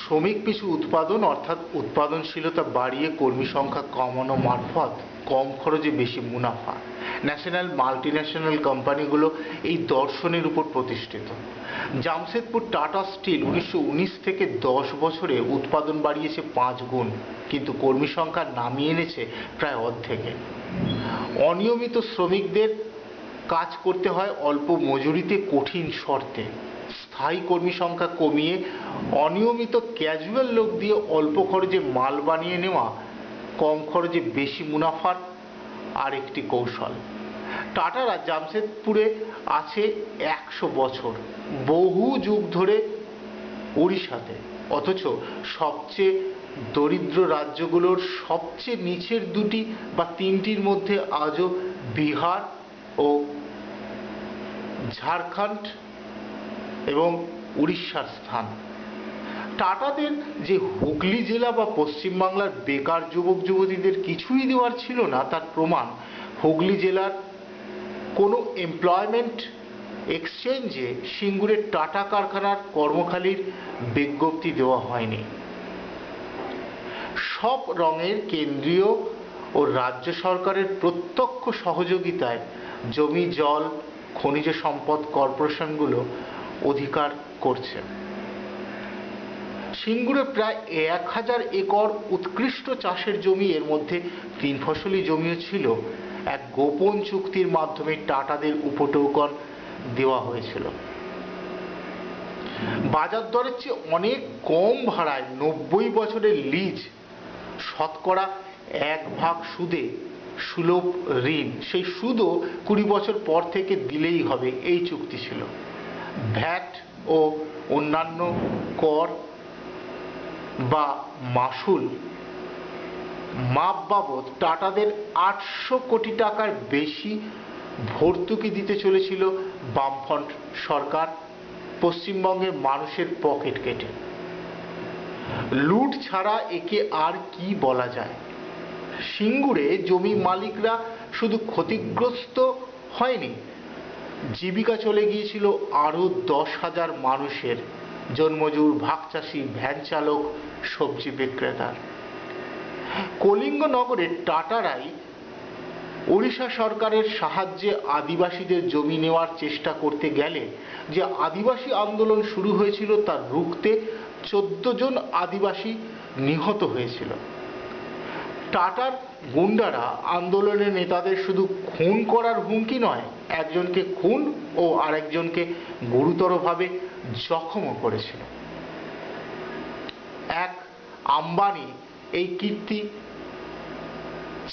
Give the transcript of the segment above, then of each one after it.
শ্রমিক পিছু উৎপাদন অর্থাৎ উৎপাদনশীলতা বাড়িয়ে কর্মী সংখ্যা কমানো মারফত কম খরচে বেশি মুনাফা। ন্যাশনাল মাল্টিন্যাশনাল কোম্পানিগুলো এই দর্শনের উপর প্রতিষ্ঠিত। জামশেদপুর টাটা স্টিল 1919 থেকে 10 বছরে উৎপাদন বাড়িয়েছে 5 গুণ, কিন্তু কর্মী সংখ্যা নামিয়ে এনেছে প্রায় অর্ধেকে। অনিয়মিত শ্রমিকদের কাজ করতে হয় অল্প মজুরিতে কঠিন শর্তে। স্থায়ী কর্মী সংখ্যা কমিয়ে অনিয়মিত ক্যাজুয়াল লোক দিয়ে অল্প খরচে মাল বানিয়ে নেওয়া কম খরচে বেশি মুনাফার আরেকটি কৌশল। টাটারা জামশেদপুরে আছে 100 বছর, বহু যুগ ধরে উড়িষ্যাতে, অথচ সবচেয়ে দরিদ্র রাজ্যগুলোর সবচেয়ে নিচের 2টি বা 3টির মধ্যে আজও বিহার ও ঝাড়খণ্ড এবং উড়িষ্যার স্থান। টাটাদের যে হুগলি জেলা বা পশ্চিমবাংলার বেকার যুবক যুবতীদের কিছুই দেওয়ার ছিল না, তার প্রমাণ হুগলি জেলার কোনো এমপ্লয়মেন্ট এক্সচেঞ্জে সিঙ্গুরের টাটা কারখানার কর্মখালির বিজ্ঞপ্তি দেওয়া হয়নি। সব রঙের কেন্দ্রীয় ও রাজ্য সরকারের প্রত্যক্ষ সহযোগিতায় জমি, জল, খনিজ সম্পদ কর্পোরেশনগুলো অধিকার করছে। সিঙ্গুরে প্রায় 1000 একর উৎকৃষ্ট চাষের জমি, এর মধ্যে 3 ফসলি জমিও ছিল। এক গোপন চুক্তির মাধ্যমে টাটাদের উপটোকন দেওয়া হয়েছিল। বাজার দরের চেয়ে অনেক কম ভাড়ায় 90 বছরের লিজ, শতকরা 1 ভাগ সুদে সুলভ ঋণ, সেই সুদও 20 বছর পর থেকে দিলেই হবে, এই চুক্তি ছিল। ভ্যাট ও অন্যান্য কর বা মাসুল মাপ বাবদ টাটাদের 800 কোটি টাকার বেশি ভর্তুকি দিতে চলেছিল বামফ্রন্ট সরকার, পশ্চিমবঙ্গের মানুষের পকেট কেটে। লুট ছাড়া একে আর কি বলা যায়? সিঙ্গুরে জমি মালিকরা শুধু ক্ষতিগ্রস্ত হয়নি, জীবিকা চলে গিয়েছিল আরও 10,000 মানুষের, জন্মজুর, ভাগচাষি, ভ্যান চালক, সবজি বিক্রেতার। কলিঙ্গনগরে টাটারাই ওড়িশা সরকারের সাহায্যে আদিবাসীদের জমি নেওয়ার চেষ্টা করতে গেলে যে আদিবাসী আন্দোলন শুরু হয়েছিল তা রুখতে 14 জন আদিবাসী নিহত হয়েছিল। টাটার গুন্ডারা আন্দোলনের নেতাদের শুধু খুন করার হুমকি নয়, একজনকে খুন ও আরেকজনকে গুরুতরভাবে জখমও করেছিল। এক আম্বানি এই কীর্তি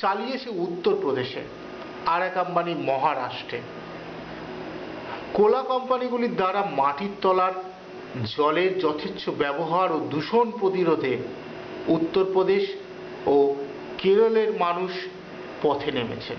চালিয়েছে উত্তরপ্রদেশে, আর এক আম্বানি মহারাষ্ট্রে। কোলা কোম্পানিগুলির দ্বারা মাটির তলার জলের যথেচ্ছ ব্যবহার ও দূষণ প্রতিরোধে উত্তরপ্রদেশ ও কেরলের মানুষ পথে নেমেছেন।